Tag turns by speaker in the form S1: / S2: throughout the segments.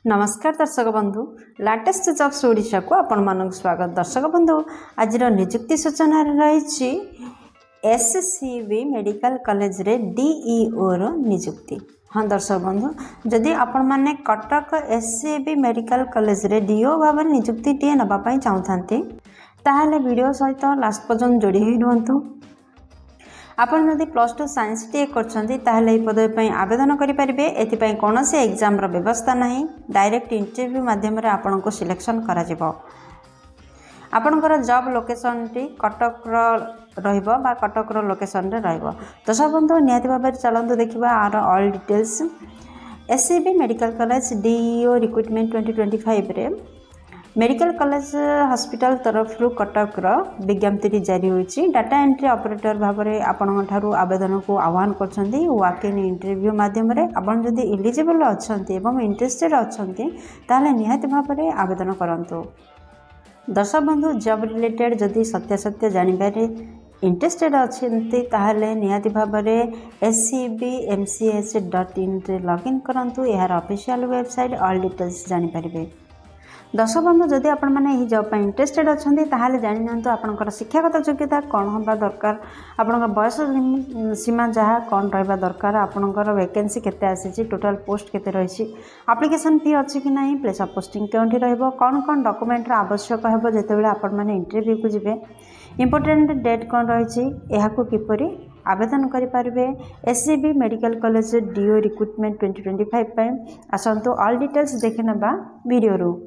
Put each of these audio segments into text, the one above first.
S1: नमस्कार दर्शक बंधु लाटेस्ट जॉब्स ओडिशा को आपण मानक स्वागत। दर्शक बंधु आज नियुक्ति सूचना रही एससीबी मेडिकल कॉलेज रे डीईओ रो नियुक्ति। हाँ दर्शक बंधु जदि आपण माने कटक एससीबी मेडिकल कॉलेज रे डीईओ भाव नियुक्ति टी नवाई चाहते ताहले वीडियो सहित लास्ट पर्यंत जोड़ी ही रुहतु। आपण जदि +2 साइंस टी करछंती ताहले पदवी पई आवेदन करि परिबे। एथिपई कोनोसी एग्जाम रो व्यवस्था नाही, डायरेक्ट इंटरव्यू माध्यम रे आपण को सिलेक्शन करा जिवो। आपणकर जॉब लोकेशन टी कटक रहिबो बा कटक रो लोकेशन रे रहिबो। दर्शक बंधु निहाती भाबे चलंतु देखिबा आर all details. SCB medical college DEO recruitment 2025 रे मेडिकल कॉलेज हॉस्पिटल तरफ कटक विज्ञप्ति जारी होती। डाटा एंट्री ऑपरेटर भाव में आपण ठारू आवेदन को आह्वान करछंती। वॉक इन इंटरव्यू माध्यम रे आपण जदि एलिजिबल अछंती एवं इंटरेस्टेड अछंती ताले निहाती भाव में आवेदन करंतु। दर्शक बंधु जॉब रिलेटेड जदि सत्य जानिबारे इंटरेस्टेड अछंती ताले निहाती भाव में scbmch.in रे लॉगिन करंतु। यार ऑफिशियल वेबसाइट ऑल डिटेल्स जानि परिबे। दर्शक बंधु जदि आपण माने ही जॉब पर इंटरेस्टेड अछंती ताहाले जानि नंतु आपनकर शिक्षागत योग्यता कोन होबा दरकार, आपनकर बयस सीमा जहा कोन रहबा दरकार, आपनकर वैकेंसी केते आसीची, टोटल पोस्ट केते रहिची, एप्लीकेशन फी अछि कि नाही, प्लेस ऑफ पोस्टिंग केउंठी रहबो, कोन डॉक्यूमेंट रा आवश्यक हेबो जेतेबेले आपण माने इंटरव्यू को जिवे, इंपोर्टेंट डेट कोन रहिची, एहाको किपरि आवेदन करि पारबे। SCB medical college DO recruitment 2025 पय आसंतु ऑल डिटेल्स देखे नबा वीडियो रो।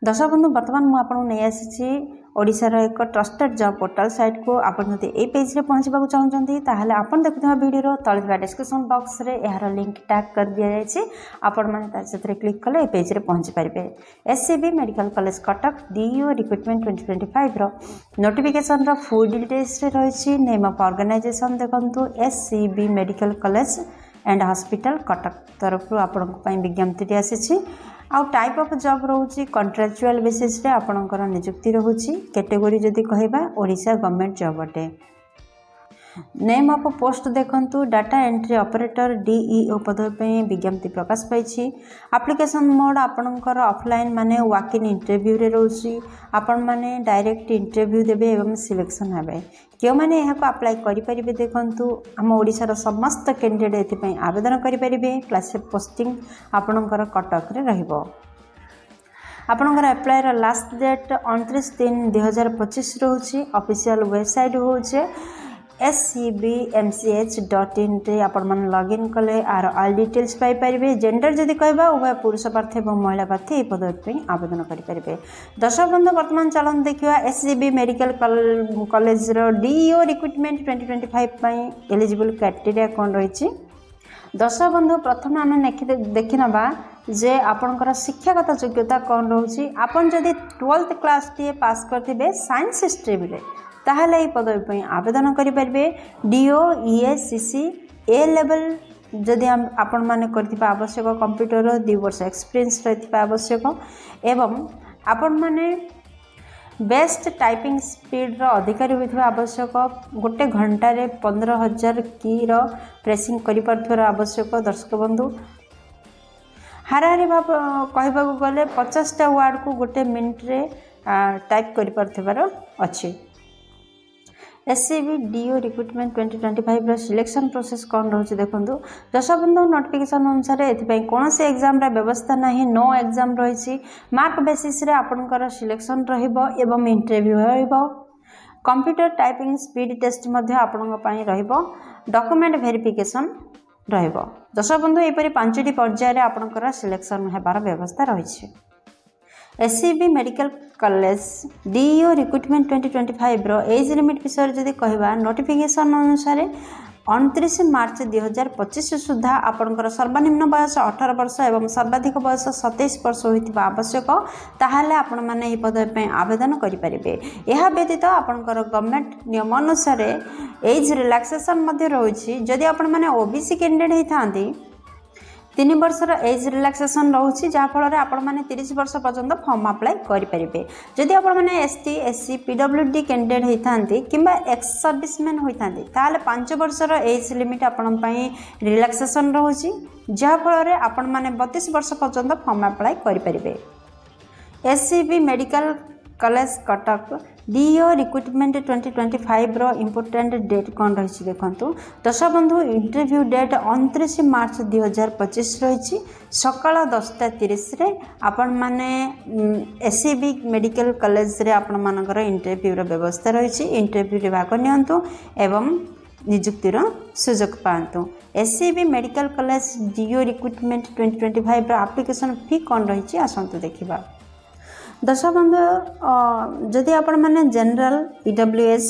S1: दर्शक बंधु बर्तमान मुझे नहीं आसी ओडिशार एक ट्रस्टेड जॉब पोर्टल साइट को। आपन जदि ए पेज रे पहुंचबा को चाहते ताहले आपन देखुवा वीडियो तले डिस्क्रिप्शन बॉक्स रे यार लिंक टैग कर दिया जायछि। आपन माने से क्लिक कले ए पेज रे पहुंच पारिबे। SCB medical college Cuttack DEO recruitment 2025 रो नोटिफिकेशन रो फुल डिटेल्स रे रहिछि। नेम ऑफ ऑर्गेनाइजेशन देखंतु SCB medical college and hospital Cuttack तरफ आपण पई विज्ञप्ति आसी। आउ टाइप ऑफ जॉब रोची कॉन्ट्रैक्चुअल बेसिस रे आपणकर नियुक्ति रोची। कैटेगरी जदि कहबा ओडिशा गवर्नमेंट जॉब अटे। नेम ऑफ पोस्ट देखंतु डाटा एंट्री ऑपरेटर डीईओ पदवी पे विज्ञप्ति प्रकाश पाई। एप्लिकेशन मोड आपणकर ऑफलाइन माने वॉक इन इंटरव्यू रे रोची। आपण माने डायरेक्ट इंटरव्यू देबे एवं सिलेक्शन हेबे। क्यों माने यहाँ को अप्लाई करि परिबे देखंतु आम ओडिशार समस्त कैंडिडेट एथि आवेदन करि परिबे। क्लास पोस्टिंग आपणकर कटक रे रहइबो। आपणकर अप्लाई रा लास्ट डेट 29/3/2025 रोची। ऑफिशियल वेबसाइट होचे scbmch.in रे आपण मन लॉगिन कले आर ऑल डिटेल्स पाई परिबे। जेंडर जदि कहबा उभय पुरुष प्रार्थी और महिला प्रार्थी ए पद पे आवेदन करि परिबे। दर्शक बंधु वर्तमान चलन देखिवा एससीबी मेडिकल कॉलेज रो डीईओ रिक्रूटमेंट 2025 पई एलिजिबल क्राइटेरिया कोन रहिछि। दर्शक बंधु प्रथम आम देखि नबा जे आपनकर शिक्षागत योग्यता कोन रहउछि। आपन जदि 12th क्लास टी पास करथिबे साइंस स्ट्रीम रे ताहले ई पदवी पे आवेदन करि परिबे। डीओ ईएससीसी ए लेवल जदि आपण माने करथिबा आवश्यक, कंप्यूटर 2 वर्ष एक्सपीरियंस रहिथिबा आवश्यक एवं आपण माने बेस्ट टाइपिंग स्पीड रो अधिकारी होइथिबा आवश्यक। गोटे घंटा रे 15,000 की रो प्रेसिंग करि परथिबा आवश्यक। दर्शक बंधु हाराहारी भाव कहबा गले 50टा वर्ड को गोटे मिनिट रे टाइप करि परथिबार अछि। एससीबी डीओ रिक्रूटमेंट 2025 रो सिलेक्शन प्रोसेस कौन रोचे देखंतु। दर्शक बंधु नोटिफिकेशन अनुसार एथिपई कोनोसी एग्जाम रा व्यवस्था नाही, नो एग्जाम रहिछि। मार्क बेसिस रे आपनकर सिलेक्शन रहिबो एवं इंटरव्यू रहिबो। कंप्यूटर टाइपिंग स्पीड टेस्ट मध्ये आपनक पई रहिबो। डॉक्यूमेंट वेरिफिकेशन रहिबो। दर्शक बंधु एपरि 5टी पर्याय रे आपनकर सिलेक्शन हेबार व्यवस्था रहिछि। SCB medical college DEO recruitment 2025 रो एज लिमिट विषय जदि कहबा नोटिफिकेशन अनुसार 29 मार्च 2025 सुधा आपनकर सर्वनिम्न बयस 18 वर्ष एवं सर्वाधिक बयस 27 वर्ष होइतिबा आवश्यक। ताहाले आपण माने ई पद पे आवेदन करि परिबे। एहा व्यतीत आपनकर गवर्नमेंट नियम अनुसार एज रिलैक्सेशन मध्ये रहउछि। जदि आपण माने ओबीसी कैंडिडेट हेथांती 3 वर्षर एज रिलैक्सेशन रोचे जहाँफल आपण मैंने 30 वर्ष पर्यंत फॉर्म अप्लाई करेंगे। जदि आपण मैंने ST SC PWD कैंडिडेट होता कि एक्स सर्विसमैन होता ताल 5 वर्षर एज लिमिट आपण रिलैक्सेशन रोचे जहाँफल आपण मैंने 32 वर्ष पर्यंत फॉर्म अप्लाई करेंगे। SCB medical college Cuttack DO recruitment 2025 रो इम्पोर्टेंट डेट कौन रही देखु। दर्शक बंधु इंटरव्यू डेट 29 मार्च 2025 रही सकाल 10:30 आपण माने SCB मेडिकल कॉलेज रे आपण मानकर इंटरव्यू रो व्यवस्था रही। इंटरव्यू रे भाग नियंतु एवं नियुक्तिर सुजोग पातु। SCB medical college DO recruitment 2025 रो एप्लिकेशन फी कौन रही आसतु देखा। दर्शक बंधु जदि आपण मैंने जनरल EWS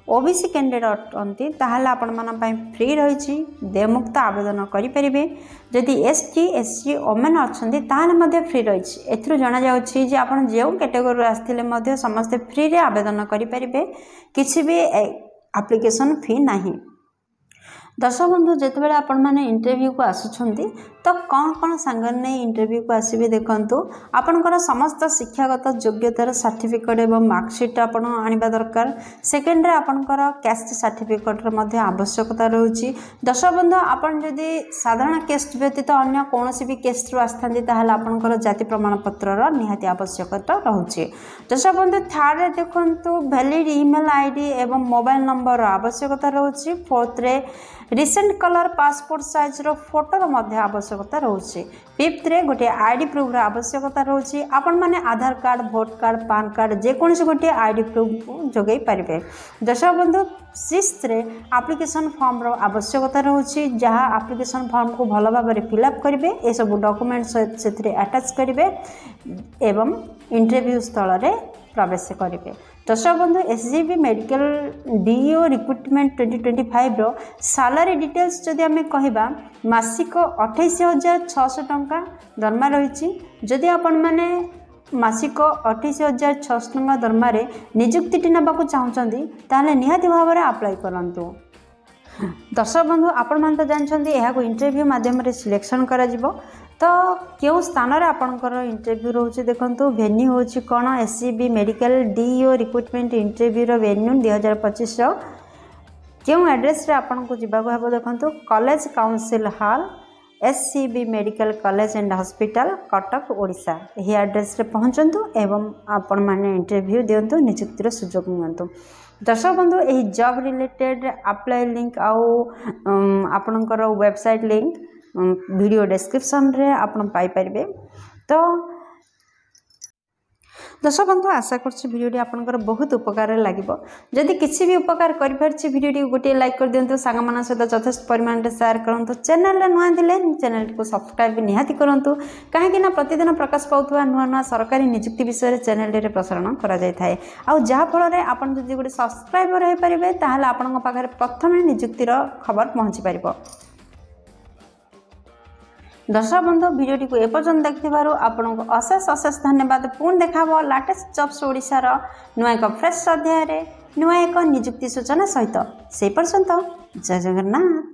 S1: OBC कैंडिडेट अटंती ताहले आपण माना पई फ्री रही देयमुक्त आवेदन करेंगे। जदि ST SC ओमेन अच्छी ताहले मध्य फ्री रही। एथुरु जाना जाउछि जे आपण जेउ कैटेगरी आस्थिले मध्य समस्त फ्री रे आवेदन करेंगे किसी भी एप्लिकेशन फी नहीं। दर्शक बंधु जितेबाला आपण मैंने इंटरव्यू को आसुछंती तो कौन कौन सांगर नहीं इंटरव्यू को आसबे देखंतु आपनकर समस्त शिक्षागत योग्यतार सर्टिफिकेट एवं मार्कशीट आपण आनिबा दरकार। सेकेंड रे आपनकर कास्ट सर्टिफिकेट रे मध्ये आवश्यकता रहउची। दर्शक बंधु आपण जदि साधारण कास्ट व्यतीत अन्य कोनोसी भी कास्ट रो आस्थांती ताहाले आपनकर जाति प्रमाण पत्र रो निहाती आवश्यकता रहउची। दर्शक बंधु थर्ड रे देखंतु वैलिड ईमेल आईडी एवं मोबाइल नंबर आवश्यकता रहउची। फोर्थ रे रिसेंट कलर पासपोर्ट साइज रो फोटो रो मध्ये आवश्यकता रोचे। फिफ्थ रे गोटे आईडी प्रूफ रो आवश्यकता रोचे। आपण माने Aadhaar card vote card PAN card जे कोनसे गोटे आईडी प्रूफ जोगै पारिबे। दर्शक बंधु सिक्स्थ रे एप्लिकेशन फॉर्म रो आवश्यकता रोचे जहाँ एप्लिकेशन फॉर्म को भल भाव में फिलअप करेंगे। ये सब डॉक्यूमेंट से अटैच करेंगे एवं इंटरव्यू स्थल रे प्रवेश करेंगे। दर्शक बंधु SCB मेडिकल DO रिक्रुटमेंट 2025 रो सैलरी डिटेल्स जदि आम कहबा मासिक 28,600 टंका दरमा रही। जदि आपण माने मासिक 28,600 टंका दरमा रे नियुक्ति नाकू चाहते ताहले निहाती भाव में अप्लाई करंतु। दर्शक बंधु आपण मान तो जानछंती एहा को इंटरव्यू माध्यम रे सिलेक्शन करा जिवो तो क्यों स्थान रे आपणकर इंटरव्यू रोचे देखंतु। वेन्यू होची कोन SCB medical DO recruitment interview रो वेन्यू 2025 रो क्यों एड्रेस रे आपन को जिबा को हबो देखंतु। College council hall SCB medical college and hospital Cuttack Odisha यही एड्रेस रे पहुंचंतु एवं आपण माने इंटरव्यू दियंतु नियुक्तिर सुजोग नियंतु। दर्शक बंधु यही जॉब रिलेटेड अप्लाई लिंक आउ आपणकर वेबसाइट लिंक वीडियो डिस्क्रिप्शन रे आपण पाई परिबे। तो दर्शक बंधु आशा करछि वीडियोटी आपनकर बहुत उपकार लागिबो। जदि किसी भी उपकार करि परछि वीडियोटी गोटे लाइक कर दियंतु सांग मान सहित यथेष्ट परिमाण रे शेयर करंतु। चैनल रे नुआ दिले चैनल को सब्सक्राइब निहाती करंतु काहे ना प्रतिदिन प्रकाश पाउथुवा नुआ नुआ सरकारी नियुक्ति विषय रे चैनल रे प्रसारण करा जाय थाए। आ जहा फल रे आपण जदि गोटे सब्सक्राइबर होई परिबे ताहाले आपनक पाखरे प्रथम नियुक्तिर खबर पहुंची परिबो। दर्शक बंधु वीडियोटी को एपर्यंत देखिबारु आपनको अशेष अशेष धन्यवाद। पुणी देखा लाटेस्ट जॉब्स ओडिशार नुआ एक फ्रेश अध्याय नुआ एक नियुक्ति सूचना सहित से पर्यंत जय जगन्नाथ।